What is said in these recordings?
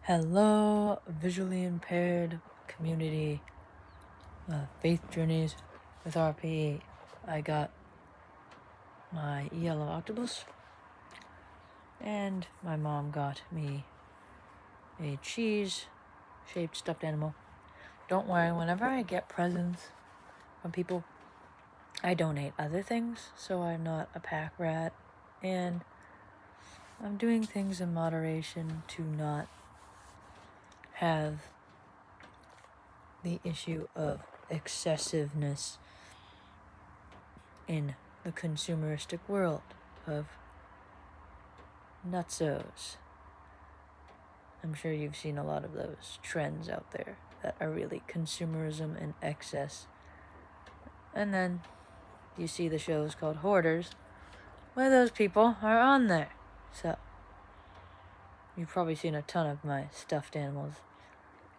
Hello, visually impaired community, faith journeys with RP. I got my yellow octopus, and my mom got me a cheese-shaped stuffed animal. Don't worry, whenever I get presents from people, I donate other things, so I'm not a pack rat, and I'm doing things in moderation to not have the issue of excessiveness in the consumeristic world of nutsos. I'm sure you've seen a lot of those trends out there that are really consumerism and excess. And then you see the shows called Hoarders, where those people are on there. So you've probably seen a ton of my stuffed animals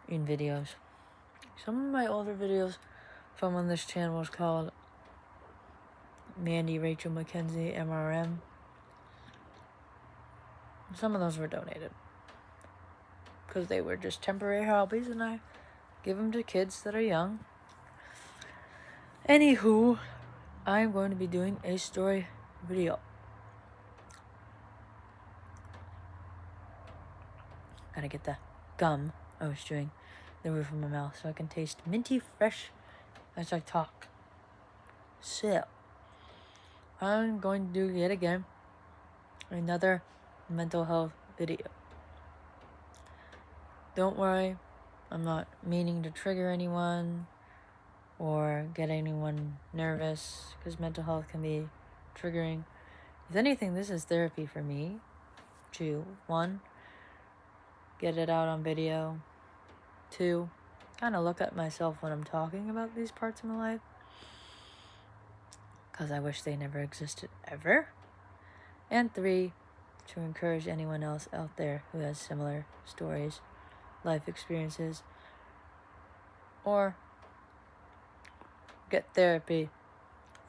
in videos. Some of my older videos from when this channel was called Mandy Rachel Mackenzie MRM, some of those were donated because they were just temporary hobbies, and I give them to kids that are young. Anywho, I'm going to be doing a story video. Gotta get the gum I was chewing the roof of my mouth so I can taste minty fresh as I talk. So, I'm going to do yet again another mental health video. Don't worry, I'm not meaning to trigger anyone or get anyone nervous, because mental health can be triggering. If anything, this is therapy for me to, 1, get it out on video, 2, kind of look at myself when I'm talking about these parts of my life, because I wish they never existed ever, and 3, to encourage anyone else out there who has similar stories, life experiences, or get therapy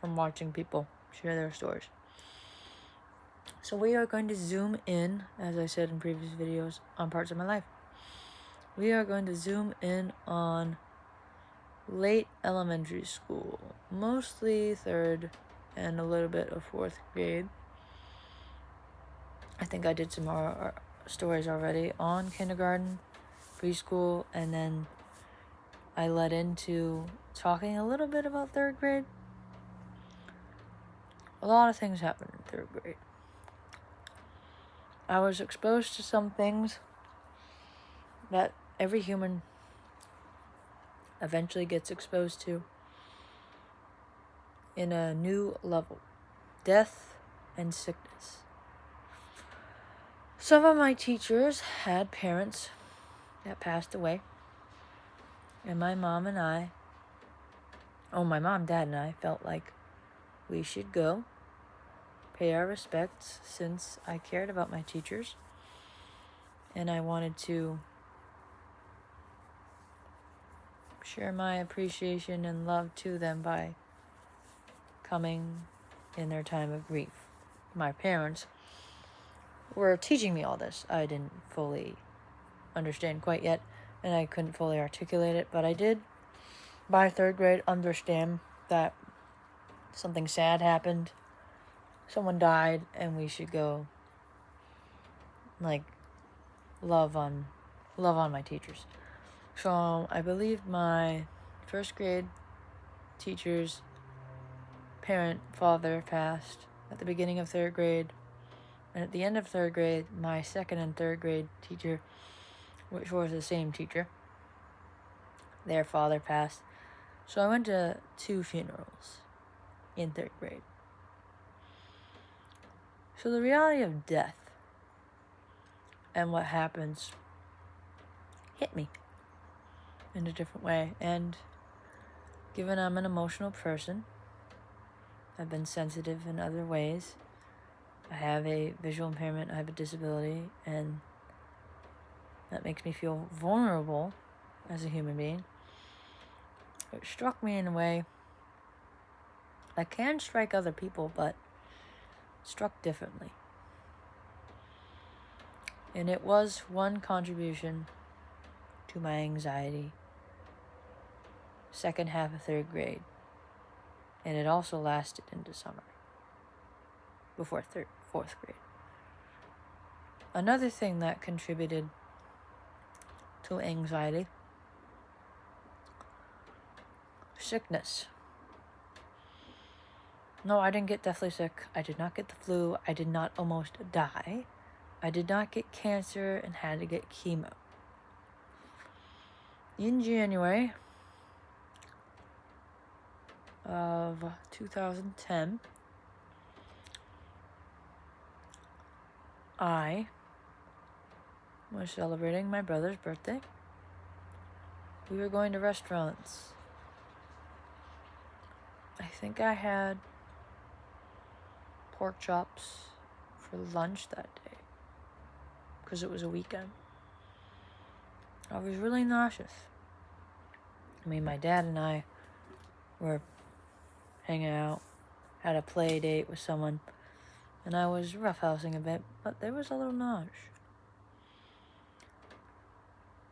from watching people share their stories. So we are going to zoom in, as I said in previous videos, on parts of my life. We are going to zoom in on late elementary school, mostly 3rd and a little bit of 4th grade. I think I did some more stories already on kindergarten, preschool, and then I led into talking a little bit about 3rd grade. A lot of things happened in 3rd grade. I was exposed to some things that every human eventually gets exposed to in a new level: death and sickness. Some of my teachers had parents that passed away, and my mom, dad and I felt like we should go pay our respects, since I cared about my teachers and I wanted to share my appreciation and love to them by coming in their time of grief. My parents were teaching me all this. I didn't fully understand quite yet, and I couldn't fully articulate it, but I did, by 3rd grade, understand that something sad happened. Someone died, and we should go, love on my teachers. So I believe my 1st grade teacher's father passed at the beginning of 3rd grade, and at the end of 3rd grade, my 2nd and 3rd grade teacher, which was the same teacher, their father passed. So I went to 2 funerals in 3rd grade. So the reality of death and what happens hit me in a different way. And given I'm an emotional person, I've been sensitive in other ways. I have a visual impairment, I have a disability, and that makes me feel vulnerable as a human being. It struck me in a way that can strike other people, but struck differently. And it was one contribution to my anxiety. Second half of 3rd grade. And it also lasted into summer. Before 4th grade. Another thing that contributed to anxiety, sickness. No, I didn't get deathly sick. I did not get the flu. I did not almost die. I did not get cancer and had to get chemo. In January of 2010, I was celebrating my brother's birthday. We were going to restaurants. I think I had pork chops for lunch that day because it was a weekend. I was really nauseous. I mean, my dad and I were hanging out, had a play date with someone, and I was roughhousing a bit, but there was a little nausea.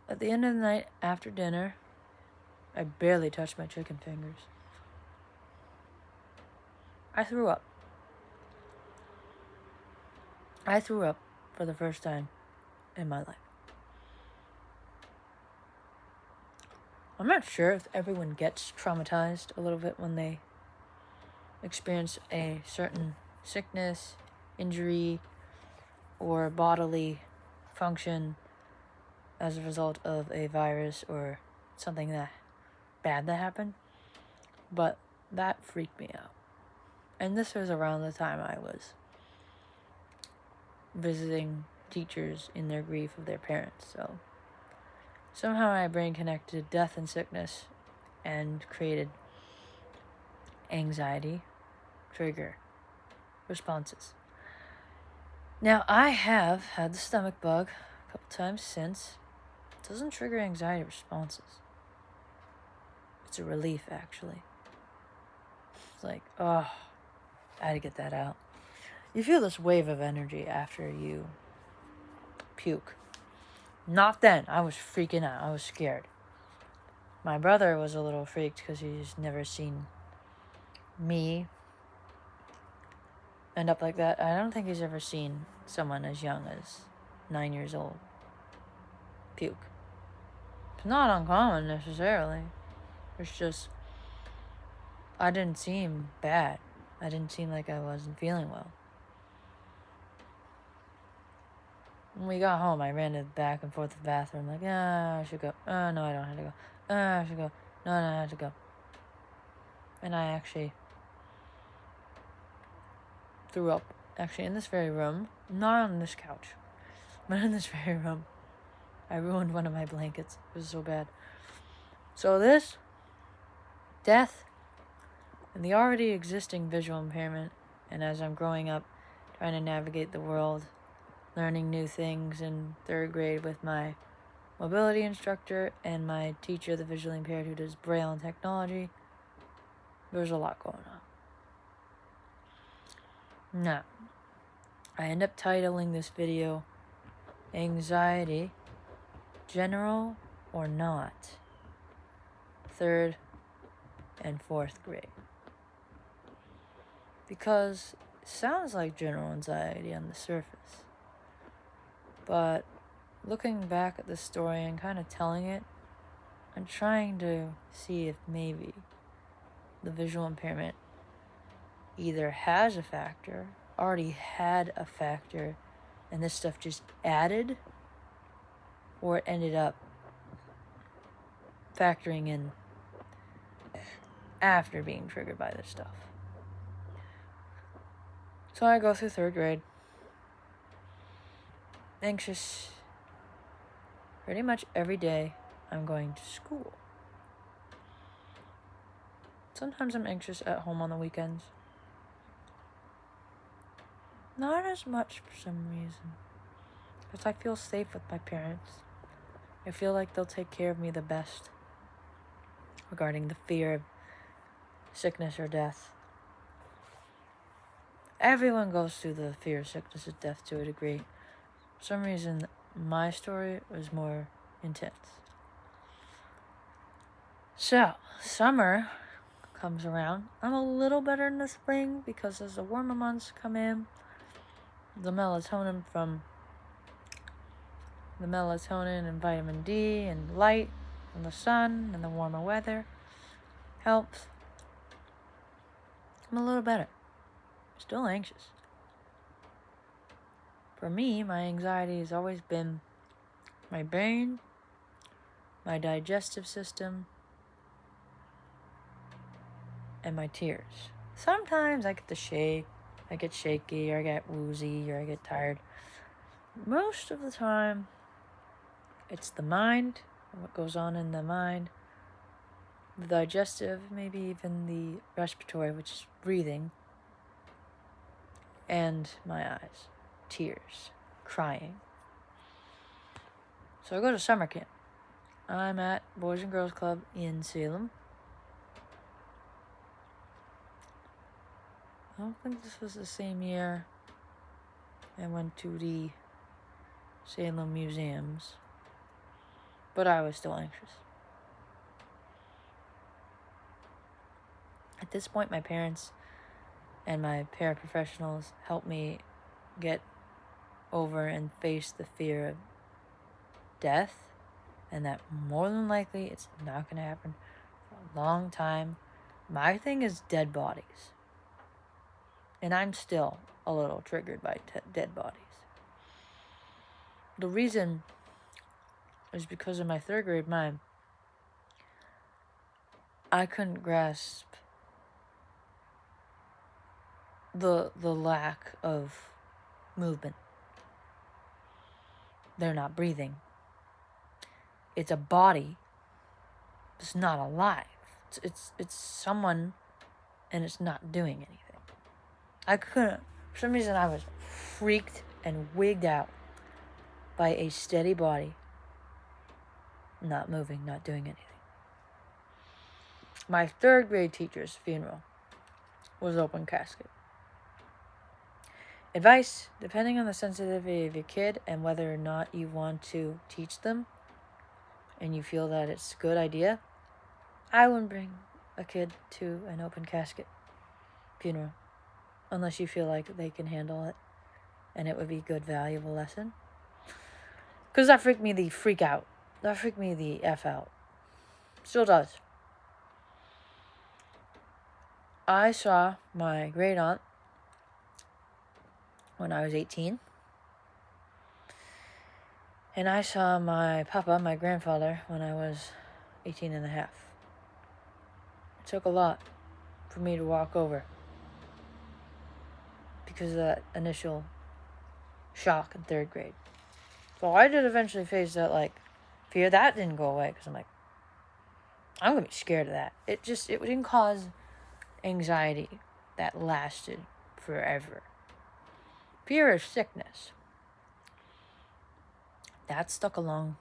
At the end of the night, after dinner, I barely touched my chicken fingers. I threw up. I threw up for the first time in my life. I'm not sure if everyone gets traumatized a little bit when they experience a certain sickness, injury, or bodily function as a result of a virus or something that bad that happened. But that freaked me out. And this was around the time I was visiting teachers in their grief of their parents. So somehow my brain connected death and sickness and created anxiety trigger responses. Now, I have had the stomach bug a couple times since. It doesn't trigger anxiety responses. It's a relief, actually. It's like, oh, I had to get that out. You feel this wave of energy after you puke. Not then. I was freaking out. I was scared. My brother was a little freaked because he's never seen me end up like that. I don't think he's ever seen someone as young as 9 years old puke. It's not uncommon necessarily. It's just, I didn't seem bad. I didn't seem like I wasn't feeling well. When we got home, I ran to the back and forth to the bathroom like, I should go. No, I don't have to go. I should go. No, I have to go. And I actually threw up, actually in this very room, not on this couch, but in this very room. I ruined one of my blankets. It was so bad. So this, death, and the already existing visual impairment, and as I'm growing up, trying to navigate the world, learning new things in 3rd grade with my mobility instructor and my teacher, the visually impaired, who does Braille and technology, there's a lot going on. Now, I end up titling this video, Anxiety, General or Not, 3rd and 4th grade. Because it sounds like general anxiety on the surface. But looking back at the story and kind of telling it, I'm trying to see if maybe the visual impairment either has a factor, already had a factor, and this stuff just added, or it ended up factoring in after being triggered by this stuff. So I go through 3rd grade, anxious pretty much every day I'm going to school. Sometimes I'm anxious at home on the weekends. Not as much for some reason. Because I feel safe with my parents. I feel like they'll take care of me the best regarding the fear of sickness or death. Everyone goes through the fear of sickness or death to a degree. For some reason, My story was more intense. So, summer comes around. I'm a little better in the spring because as the warmer months come in, the melatonin and vitamin D and light and the sun and the warmer weather helps. I'm a little better. Still anxious. For me, my anxiety has always been my brain, my digestive system, and my tears. Sometimes I get shaky, or I get woozy, or I get tired. Most of the time, it's the mind, what goes on in the mind, the digestive, maybe even the respiratory, which is breathing, and my eyes, tears, crying. So I go to summer camp. I'm at Boys and Girls Club in Salem. I don't think this was the same year I went to the Salem museums, but I was still anxious. At this point, my parents and my paraprofessionals helped me get over and face the fear of death, and that more than likely it's not going to happen for a long time. My thing is dead bodies, and I'm still a little triggered by dead bodies. The reason is because in my third grade mind, I couldn't grasp the lack of movement. They're not breathing. It's a body. It's not alive. It's someone, and it's not doing anything. I couldn't. For some reason, I was freaked and wigged out by a steady body, not moving, not doing anything. My third grade teacher's funeral was open casket. Advice, depending on the sensitivity of your kid and whether or not you want to teach them and you feel that it's a good idea, I wouldn't bring a kid to an open casket funeral unless you feel like they can handle it and it would be a good, valuable lesson. Because that freaked me the freak out. That freaked me the F out. Still does. I saw my great aunt when I was 18. And I saw my papa, my grandfather, when I was 18 and a half. It took a lot for me to walk over because of that initial shock in third grade. So I did eventually face that, fear. That didn't go away because I'm like, I'm going to be scared of that. It didn't cause anxiety that lasted forever. Fear of sickness. That stuck around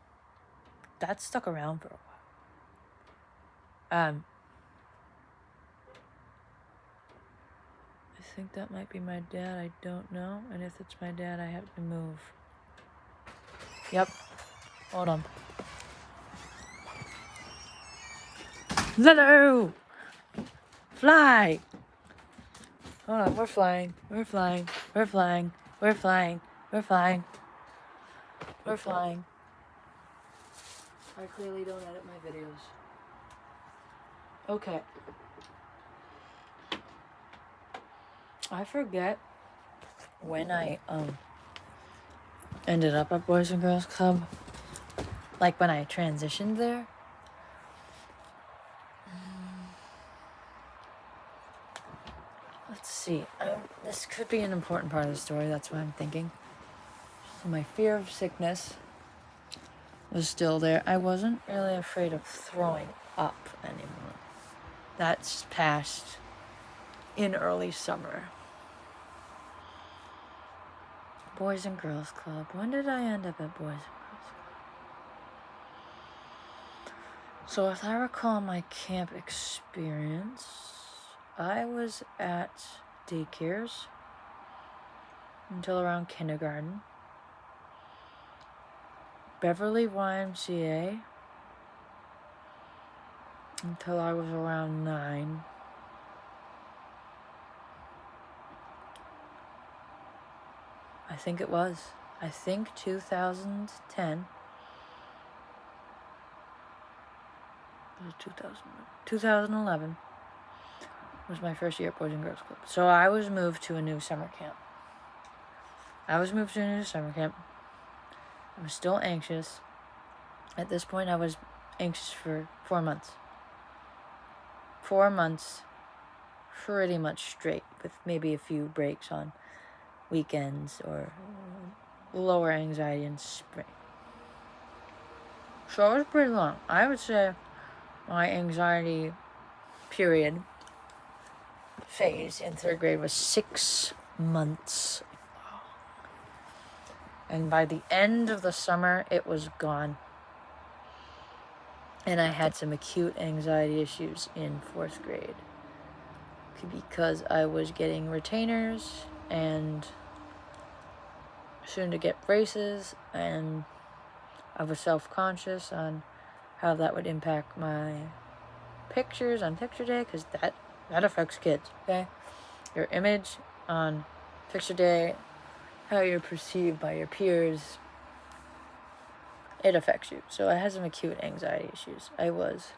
for a while. I think that might be my dad. I don't know. And if it's my dad, I have to move. Yep. Hold on. Hello! Fly! Hold on. We're flying. We're flying. We're flying. We're flying. We're flying. We're flying. I clearly don't edit my videos. Okay. I forget when I ended up at Boys and Girls Club. Like when I transitioned there. Let's see. This could be an important part of the story. That's what I'm thinking. So my fear of sickness was still there. I wasn't really afraid of throwing up anymore. That's passed in early summer. Boys and Girls Club. When did I end up at Boys and Girls Club? So if I recall my camp experience, I was at daycares until around kindergarten. Beverly YMCA until I was around 9. I think it was. I think 2010. Was it 2011 was my first year at Boys and Girls Club. So I was moved to a new summer camp. I was still anxious. At this point, I was anxious for 4 months. 4 months pretty much straight, with maybe a few breaks on weekends or lower anxiety in spring. So it was pretty long. I would say my anxiety period phase in 3rd grade was 6 months. And by the end of the summer, it was gone. And I had some acute anxiety issues in 4th grade because I was getting retainers and soon to get braces, and I was self-conscious on how that would impact my pictures on picture day, because that affects kids, okay? Your image on picture day, how you're perceived by your peers, it affects you. So I had some acute anxiety issues. I was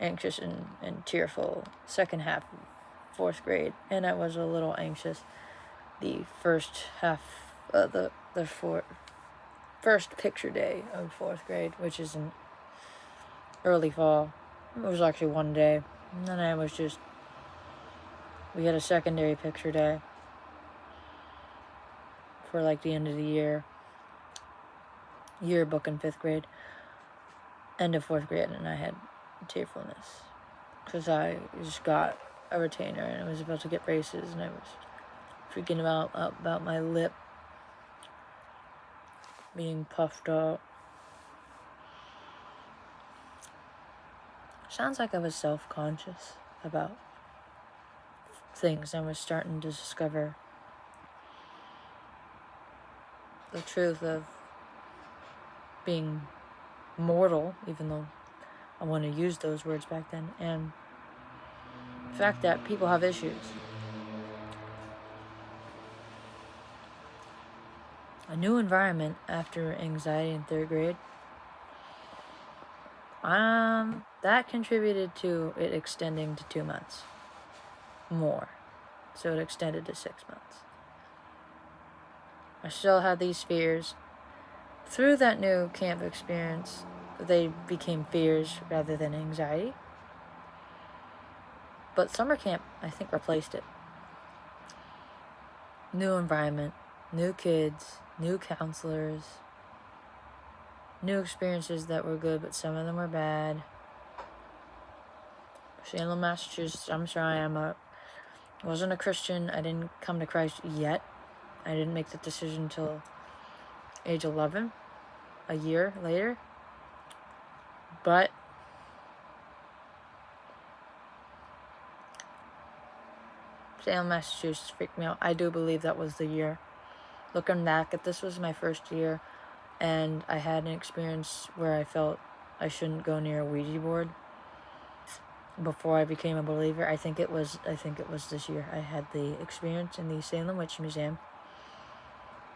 anxious and tearful second half of 4th grade, and I was a little anxious the first half of the first picture day of 4th grade, which is in early fall. It was actually one day, and then we had a secondary picture day for like the end of the yearbook in 5th grade, end of 4th grade, and I had tearfulness because I just got a retainer and I was about to get braces, and I was freaking about my lip being puffed up. Sounds like I was self-conscious about things. I was starting to discover the truth of being mortal, even though I wouldn't have used those words back then, and the fact that people have issues. A new environment after anxiety in 3rd grade, that contributed to it extending to 2 months more. So it extended to 6 months. I still had these fears. Through that new camp experience, they became fears rather than anxiety. But summer camp, I think, replaced it. New environment, new kids, new counselors, new experiences that were good, but some of them were bad. Salem, Massachusetts, I'm sorry, I wasn't a Christian. I didn't come to Christ yet. I didn't make the decision until age 11, a year later. But Salem, Massachusetts freaked me out. I do believe that was the year. Looking back, if this was my first year and I had an experience where I felt I shouldn't go near a Ouija board before I became a believer, I think it was this year. I had the experience in the Salem Witch Museum.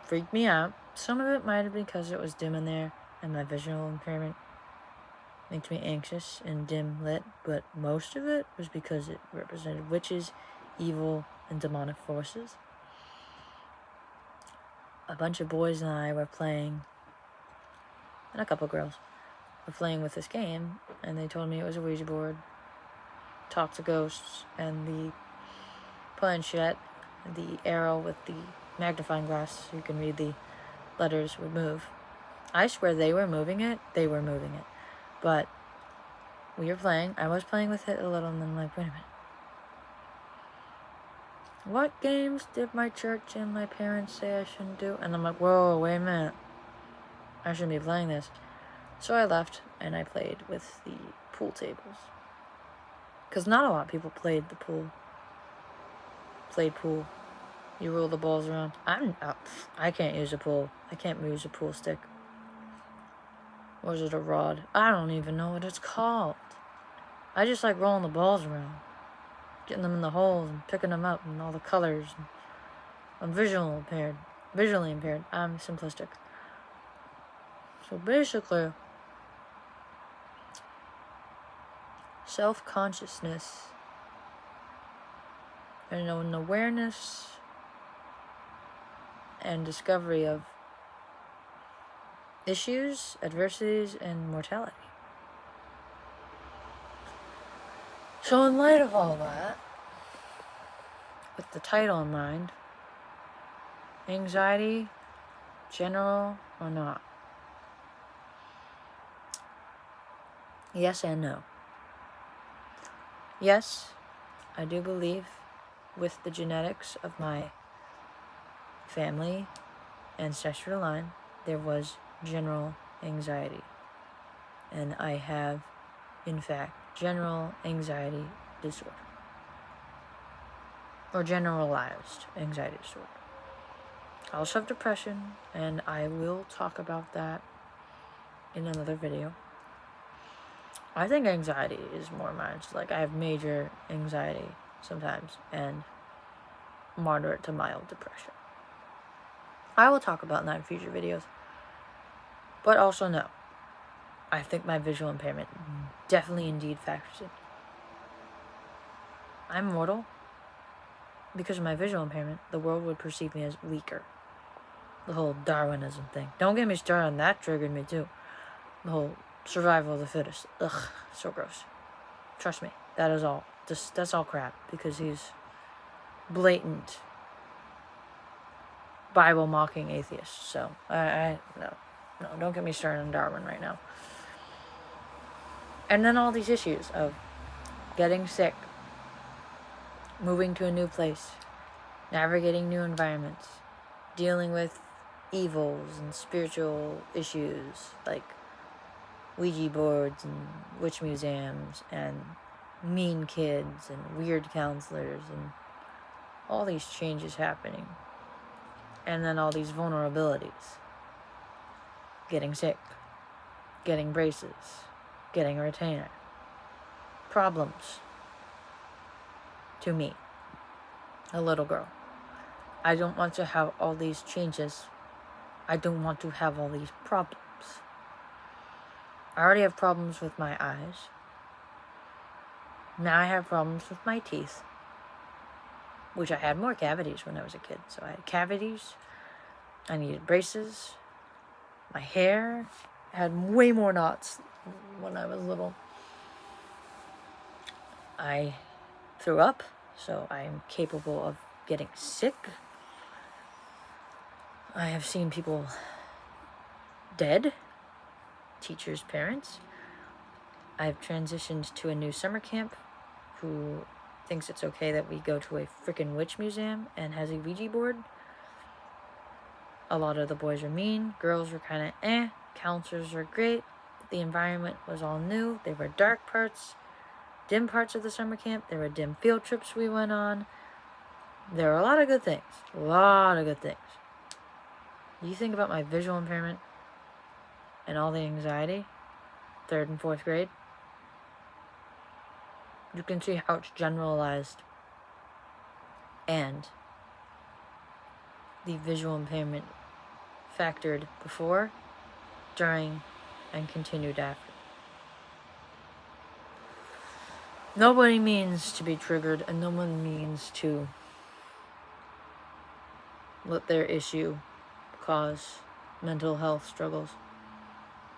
Freaked me out. Some of it might have been because it was dim in there and my visual impairment makes me anxious and dim lit, but most of it was because it represented witches, evil, and demonic forces. A bunch of boys and I were playing, and a couple girls were playing with this game, and they told me it was a Ouija board, talk to ghosts, and the planchette, the arrow with the magnifying glass so you can read the letters, would move. I swear they were moving it. But we were playing. I was playing with it a little, and then I'm like, wait a minute. What games did my church and my parents say I shouldn't do? And I'm like, whoa, wait a minute. I shouldn't be playing this. So I left, and I played with the pool tables. Because not a lot of people played pool. You roll the balls around. I can't use a pool. I can't use a pool stick. Or is it a rod? I don't even know what it's called. I just like rolling the balls around, getting them in the holes and picking them up and all the colors. I'm visually impaired. I'm simplistic. So basically, self-consciousness and an awareness and discovery of issues, adversities, and mortality. So in light of all that, with the title in mind, anxiety, general or not? Yes and no. Yes, I do believe with the genetics of my family, ancestral line, there was general anxiety. And I have, in fact, general anxiety disorder. Or generalized anxiety disorder. I also have depression, and I will talk about that in another video. I think anxiety is more mine. It's like I have major anxiety sometimes, and moderate to mild depression. I will talk about that in future videos. But also no. I think my visual impairment definitely indeed factors in. I'm mortal. Because of my visual impairment, the world would perceive me as weaker. The whole Darwinism thing. Don't get me started on that, triggered me too. The whole survival of the fittest. Ugh, so gross. Trust me, that is all. That's all crap, because he's blatant Bible mocking atheist. So no, don't get me started on Darwin right now. And then all these issues of getting sick, moving to a new place, navigating new environments, dealing with evils and spiritual issues like Ouija boards and witch museums and mean kids and weird counselors and all these changes happening. And then all these vulnerabilities. Getting sick, getting braces, getting a retainer. Problems. To me, a little girl. I don't want to have all these changes. I don't want to have all these problems. I already have problems with my eyes. Now I have problems with my teeth. Which I had more cavities when I was a kid. So I had cavities. I needed braces. My hair had way more knots when I was little. I threw up, so I am capable of getting sick. I have seen people dead, teachers' parents. I've transitioned to a new summer camp who thinks it's okay that we go to a frickin' witch museum and has a Ouija board. A lot of the boys are mean, girls were kind of counselors are great. The environment was all new. There were dark parts, dim parts of the summer camp. There were dim field trips we went on. There were a lot of good things. A lot of good things. You think about my visual impairment and all the anxiety, 3rd and 4th grade, you can see how it's generalized. And the visual impairment factored before, during, and continued after. Nobody means to be triggered, and no one means to let their issue cause mental health struggles.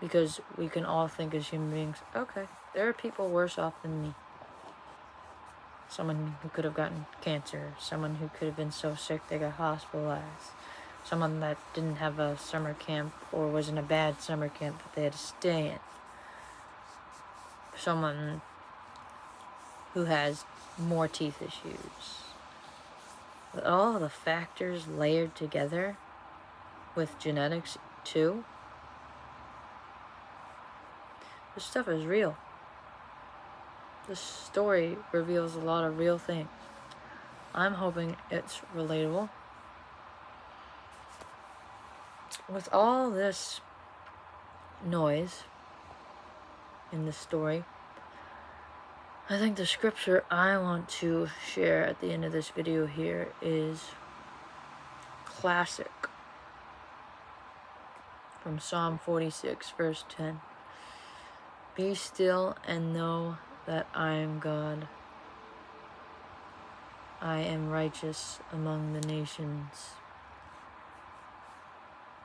Because we can all think as human beings, okay, there are people worse off than me. Someone who could have gotten cancer, someone who could have been so sick they got hospitalized, someone that didn't have a summer camp or was in a bad summer camp that they had to stay in, someone who has more teeth issues. With all the factors layered together with genetics too, this stuff is real. This story reveals a lot of real things. I'm hoping it's relatable. With all this noise in this story. I think the scripture I want to share at the end of this video here is classic from Psalm 46, verse 10. Be still and know that I am God. I am righteous among the nations.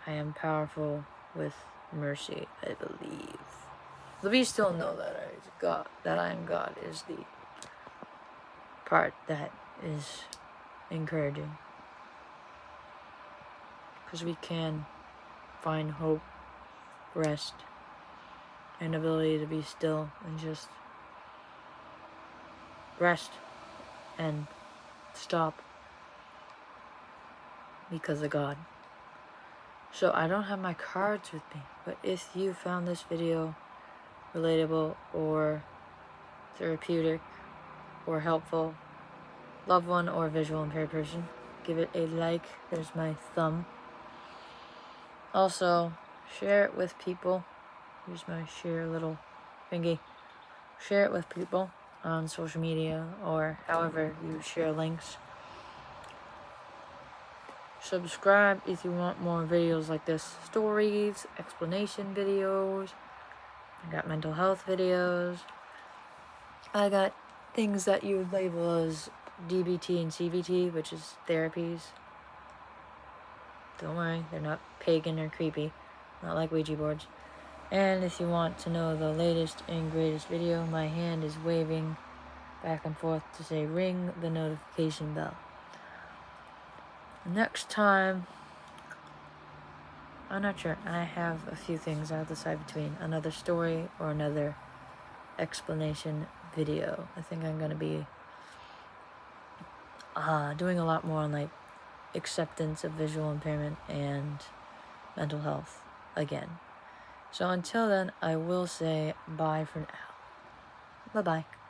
I am powerful with mercy, I believe. The be still and know that I am God is the part that is encouraging. Because we can find hope, rest, and ability to be still and just rest and stop because of God. So I don't have my cards with me, but if you found this video relatable or therapeutic or helpful, loved one or visual impaired person, give it a like. There's my thumb. Also, share it with people. Here's my share little thingy. Share it with people on social media or however you share links. Subscribe if you want more videos like this. Stories, explanation videos. I got mental health videos. I got things that you would label as DBT and CBT, which is therapies. Don't worry, they're not pagan or creepy. Not like Ouija boards. And if you want to know the latest and greatest video, my hand is waving back and forth to say ring the notification bell. Next time, I'm not sure. I have a few things I'll decide between. Another story or another explanation video. I think I'm going to be doing a lot more on like acceptance of visual impairment and mental health again. So until then, I will say bye for now. Bye-bye.